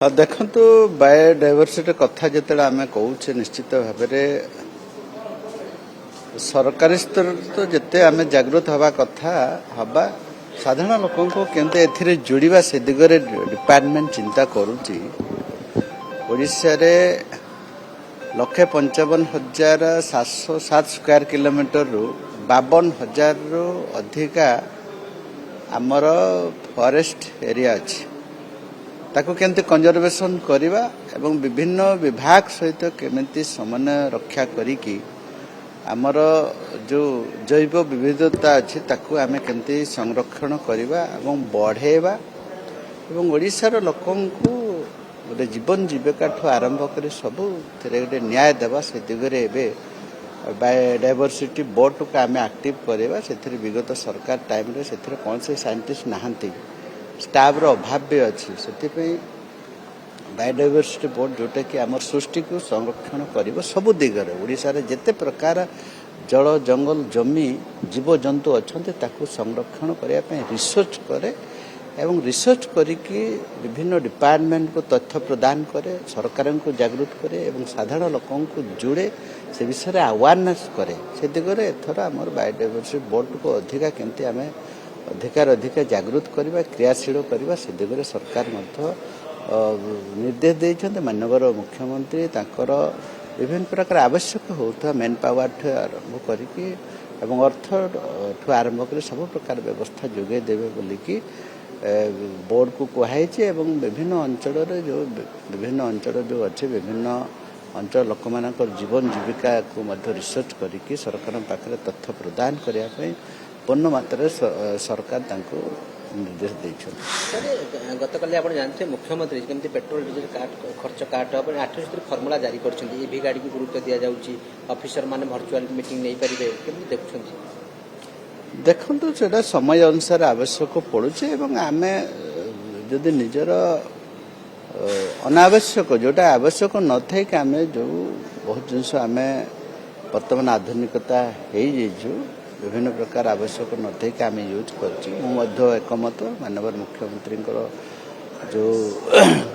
देखु बायोडायवर्सिटी कथा जो आम कहे निश्चित भाव सरकारी स्तर तो जिते आम जागृत हवा कथा हवा साधारण लोक केमती जोड़ा से दिगरे डिपार्टमेंट चिंता करुच्ची। ओडिशा रे 1,55,707 स्क्वायर किलोमीटर रु 52,000 रु अधिका आमर फॉरेस्ट एरिया अच्छी ताकू केमती कंजर्वेशन करवा एवं विभिन्न विभाग सहित केमती समन्वय रक्षा करिकी आमर जो जैव विविधता अच्छी ताकू आमे केमती संरक्षण करवा एवं बढ़ेवा एवं ओडिशार लोकंकु गोटे जीवन जीविका ठू आरंभ कर सबू गोटे न्याय देवा से दिगरे एबे बायोडायवर्सिटी बोर्ड को आम एक्टिव करवा से विगत सरकार टाइम रे से कौन से साइंटिस्ट नहांती स्टाफ रो अभाव भी अच्छी से बायोडायवर्सिटी बोर्ड जोटा कि आम सृष्टि को संरक्षण कर सबू दिगरे ओडिशा रे जेते प्रकार जल जंगल जमी जीव जंतु अच्छा संरक्षण करने रिसर्च करे एवं रिसर्च करिकी विभिन्न डिपार्टमेंट को तथ्य प्रदान करे सरकार को जागृत करे एवं साधारण लोकों को जोड़े से विषय में अवेयरनेस करे से दिगरे एथर आमर बायोडायवर्सिटी बोर्ड को अधिका केमती आम अधिका जागृत करवा क्रियाशील करवा से दिगरे सरकार निर्देश देते माननीय मुख्यमंत्री तांकर विभिन्न प्रकार आवश्यक होता मेन पावर ठू आरंभ करिकी एवं अर्थ ठू आरंभ कर सब प्रकार व्यवस्था जोगे देवे बोलिकी बोर्ड को कहुई एवं विभिन्न अंचल जो विभिन्न अंचल जो अच्छे विभिन्न अंचल लोक मान जीवन जीविका को रिसर्च करिकी सरकार पाखे तथ्य प्रदान करने पूर्ण मात्रा सरकार निर्देश देते। गतकाली आप जानते मुख्यमंत्री केमती पेट्रोल डीजेल खर्च काट 28 फर्मुला जारी कर गाड़ी को गुरुत्व दि जाऊँगी ऑफिसर माने वर्चुअल मीटिंग नहीं पारे केमती देखुं देखु से समय अनुसार आवश्यक पड़ुचे एवं आम जदि निजर अनावश्यक जोटा आवश्यक न थे कि आम जो बहुत जिनस आम बर्तमान आधुनिकता हो विभिन्न प्रकार आवश्यक न थे कि आम यूज करमत माननीय मुख्यमंत्री जो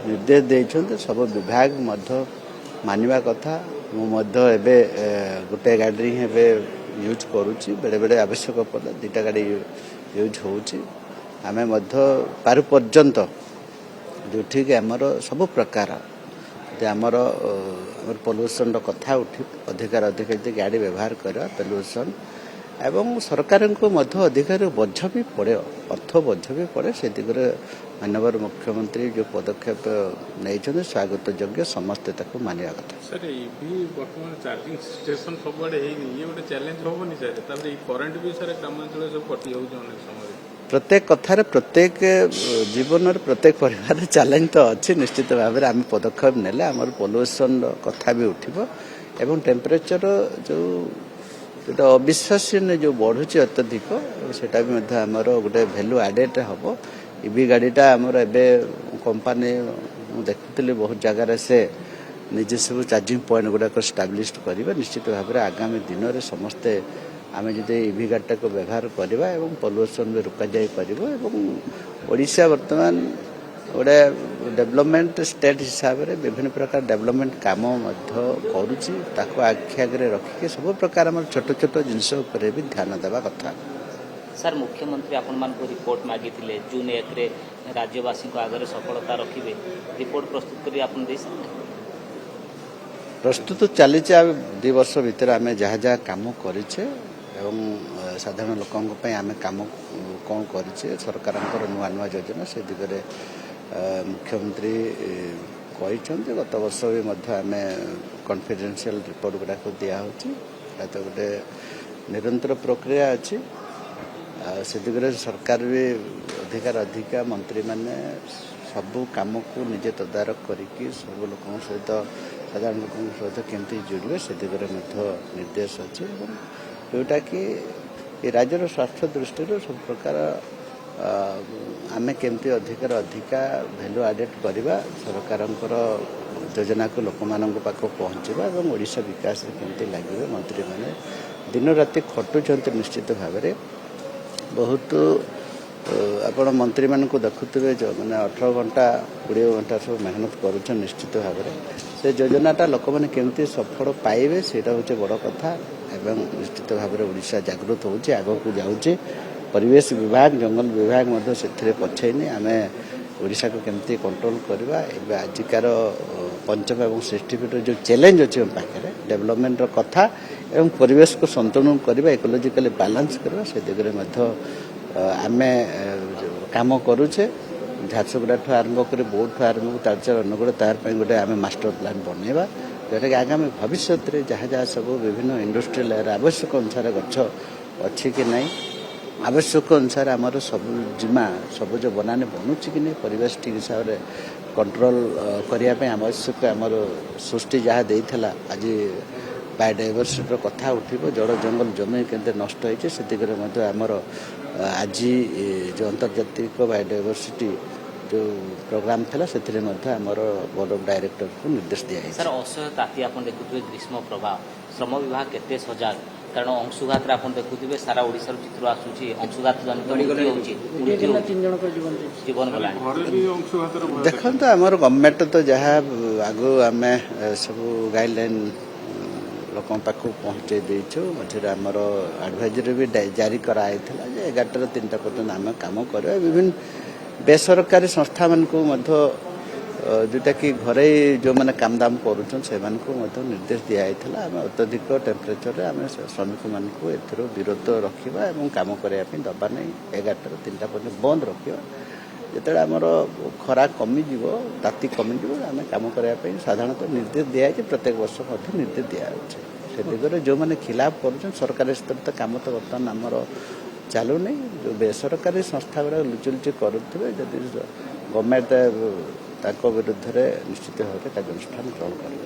निर्देश देते सब विभाग मानिबा कथा मुझे गोटे गाड़ी यूज करुच्ची बेले बेले आवश्यक पड़े 2टा गाड़ी यूज होची आम पारु पर्यंत जो ठीक आमर सब प्रकार आमर पॉल्यूशन कथा उठी अधिकार गाड़ी व्यवहार करवा पॉल्यूशन एवं सरकार को अधिकार बोझ भी पड़े अर्थ बोझ भी पड़े से दिगरे माननीय मुख्यमंत्री जो पदक्षेप नहीं स्वागत योग्य समस्ते ताको मानिया कथा। सर ईवी वर्तमान चार्जिंग स्टेशन सब बड़े ये गोटे चैलेंज होबनी सर तापर ई करंट भी सर ग्रामांचल सब कटि हो अनेक समय प्रत्येक कथार प्रत्येक जीवन प्रत्येक परिवार चैलेंज तो अच्छी निश्चित भाव में आम पदक्षेप नेले आमर पॉल्यूशन कथा भी उठिबो एवं टेम्परेचर जो अविश्वासीय जो बढ़ुची अत्यधिक सेटा भी आमर गोटे भैल्यू एडेड हम ईवी गाड़ीटा आमर एवं कंपानी देखुली बहुत जगार से निजे सब चार्जिंग पॉइंट गुड़ाक स्टाब्लीश करवा निश्चित भाव में आगामी दिन में समस्ते आम जब ईवी गाड़ीटा को व्यवहार करवा एवं पॉल्यूशन भी रोक जाओडिशा बर्तमान गोटे डेवलपमेंट स्टेट हिसाब से विभिन्न प्रकार डेवलपमेंट काम करुच्ची आखि आगे रखिक सब प्रकार छोट छोट जिनस भी ध्यान देवा कथा। सर मुख्यमंत्री आपण मान को रिपोर्ट मागी जून 1 रे राज्यवासी को आगे सफलता रखिए रिपोर्ट प्रस्तुत कर प्रस्तुत चली 2 वर्ष भितर आम जहाँ जहाँ कम करे एवं साधारण लोकों आम कम कौन करे सरकार नुआ नुआ योजना से दिगरे मुख्यमंत्री कहते गत वर्ष भी आम कॉन्फिडेंशियल रिपोर्ट गुड़ाक दिखाई तो गोटे निरंतर प्रक्रिया अच्छी से दिगरे सरकार भी अधिका मंत्री माने सबू कम को निजे तदारख करिकी सब लोकों सहित साधारण लोकों सहित केमती जोड़े से दिगरे निर्देश अच्छे जोटा कि राज्यर स्वास्थ्य दृष्टि सब प्रकार आमे केमती अधिका भैल्यू एडेड करवा सरकार योजना को लोक मान पाख पहुँचवा और ओडिशा विकास केमती लगे मंत्री मैंने दिन राति खटुंट निश्चित भाव में बहुत ଆପଣ ମନ୍ତ୍ରୀମାନଙ୍କୁ ଦେଖୁଥିବେ ଯେଉଁମାନେ 18 ଘଣ୍ଟା 20 ଘଣ୍ଟା ସବୁ ମେହନତ କରୁଛନ୍ତି ନିଶ୍ଚିତ ଭାବରେ ସେ ଯୋଜନାଟା ଲୋକମାନେ କେମିତି ସଫଳ ପାଇବେ ସେଇଟା ହେଉଛି ବଡ଼ କଥା ଏବଂ ନିଶ୍ଚିତ ଭାବରେ ଓଡ଼ିଶା ଜାଗୃତ ହେଉଛି ଆଗକୁ ଯାଉଛି ପରିବେଶ ବିଭାଗ ଜଙ୍ଗଲ ବିଭାଗ ମଧ୍ୟ ସେଥିରେ ପଛେଇନି ଆମେ ଓଡ଼ିଶାକୁ କେମିତି କଣ୍ଟ୍ରୋଲ କରିବା ଏବେ ଆଜିକାର ପଞ୍ଚମ ଏବଂ 60 ଫିଟ୍ର ଯେଉଁ ଚ୍ୟାଲେଞ୍ଜ ଅଛି ଆମ ପାଖରେ ଡେଭଲପମେଣ୍ଟର କଥା ଏବଂ ପରିବେଶକୁ ସନ୍ତୁଳନ କରିବା ଇକୋଲୋଜିକାଲି ବାଲାନ୍ସ କରିବା ସେ ଦିଗରେ ମଧ୍ୟ ଆମେ କାମ କରୁଛେ ଝାରସୁଗୁଡ଼ାଠୁ ଆରମ୍ଭ କରି ବୌଦ୍ଧଠୁ ଆରମ୍ଭ କରି ତାଳଚେର ଅନୁଗୁଳ ତାର ପାଇଁ ଗୋଟେ ଆମେ ମାଷ୍ଟର ପ୍ଲାନ୍ ବନେଇବା ଯେଉଁଟାକି ଆଗାମୀ ଭବିଷ୍ୟତରେ ଯାହା ଯାହା ସବୁ ବିଭିନ୍ନ ଇଣ୍ଡଷ୍ଟ୍ରିଆଲ ଏରିଆ ଆବଶ୍ୟକ ଅନୁସାରେ ଗଛ ଅଛି କି ନାହିଁ ଆବଶ୍ୟକ ଅନୁସାରେ ଆମର ସବୁଜ ବନାନୀ ବନୁଛି କି ନାହିଁ ପରିବେଶ ଠିକ୍ ହିସାବରେ କଣ୍ଟ୍ରୋଲ କରିବା ପାଇଁ ଆବଶ୍ୟକ ଆମର ସୃଷ୍ଟି ଯାହା ଦେଇଥିଲା ଆଜି ବାୟୋଡାଇଭର୍ସିଟିର କଥା ଉଠିବ ଜଳ ଜଙ୍ଗଲ ଜମି କେମିତି ନଷ୍ଟ ହେଇଛି ସେ ଦିଗରେ ମଧ୍ୟ ଆମର ଆଜି ଯେଉଁ ଆନ୍ତର୍ଜାତିକ ବାୟୋଡାଇଭର୍ସିଟି ଯେଉଁ ପ୍ରୋଗ୍ରାମ ଥିଲା ସେଥିରେ ମଧ୍ୟ ଆମର ବୋର୍ଡ ଅଫ୍ ଡାଇରେକ୍ଟରକୁ ନିର୍ଦ୍ଦେଶ ଦିଆଯାଇଛି ସାର୍ ଅସହ୍ୟ ତାତି ଆପଣ ଦେଖୁଥିବେ ଗ୍ରୀଷ୍ମ ପ୍ରଭାବ ଶ୍ରମ ବିଭାଗ କେତେ ସଜାଗ କାରଣ ଅଂଶୁଘାତରେ ଆପଣ ଦେଖୁଥିବେ ସାରା ଓଡ଼ିଶାର ଚିତ୍ର ଆସୁଛି ଅଂଶୁଘାତ ଜନିତ ମୃତ୍ୟୁ ହେଉଛି ଜୀବନ ଗଲାଣି ଦେଖନ୍ତୁ ଆମର ଗଭର୍ଣ୍ଣମେଣ୍ଟ ତ ଯାହା ଆଗରୁ ଆମେ ସବୁ ଗାଇଡଲାଇନ୍ ଲୋକଙ୍କ ପାଖକୁ ପହଞ୍ଚେଇ ଦେଇଛୁ ମଝିରେ ଆମର ଆଡଭାଇଜରୀ ବି ଜାରି କରାଯାଇଥିଲା ଯେ 11ଟାରୁ 3ଟା ପର୍ଯ୍ୟନ୍ତ ଆମେ କାମ କରିବା ବିଭିନ୍ନ ବେସରକାରୀ ସଂସ୍ଥାମାନଙ୍କୁ ମଧ୍ୟ ଯେଉଁଟାକି ଘରୋଇ ଯେଉଁମାନେ କାମଦାମ କରୁଛନ୍ତି ସେମାନଙ୍କୁ ମଧ୍ୟ ନିର୍ଦ୍ଦେଶ ଦିଆଯାଇଥିଲା ଆମେ ଅତ୍ୟଧିକ ଟେମ୍ପରେଚରରେ ଆମେ ଶ୍ରମିକମାନଙ୍କୁ ଏଥିରୁ ବିରତ ରଖିବା ଏବଂ କାମ କରିବା ପାଇଁ ଦେବା ନାହିଁ 11ଟାରୁ 3ଟା ପର୍ଯ୍ୟନ୍ତ ବନ୍ଦ ରଖିବା ଯେତେବେଳେ ଆମର ଖରା କମିଯିବ ତାତି କମିଯିବ ଆମେ କାମ କରିବା ପାଇଁ ସାଧାରଣତଃ ନିର୍ଦ୍ଦେଶ ଦିଆଯାଇଛି ପ୍ରତ୍ୟେକ ବର୍ଷ ମଧ୍ୟ ନିର୍ଦ୍ଦେଶ ଦିଆଯାଉଛି ସେ ଦିଗରେ ଯେଉଁମାନେ ଖିଲାପ କରୁଛନ୍ତି ସରକାରୀ ସ୍ତରରେ ତ କାମ ତ ବର୍ତ୍ତମାନ ଆମର ଚାଲୁନି ଯେଉଁ ବେସରକାରୀ ସଂସ୍ଥା ଗୁଡ଼ାକ ଲୁଚି କରୁଥିବେ ଯଦି ଗଭର୍ଣ୍ଣମେଣ୍ଟ ତାଙ୍କ ବିରୁଦ୍ଧରେ ନିଶ୍ଚିତ ଭାବରେ କାର୍ଯ୍ୟାନୁଷ୍ଠାନ ଗ୍ରହଣ କରିବ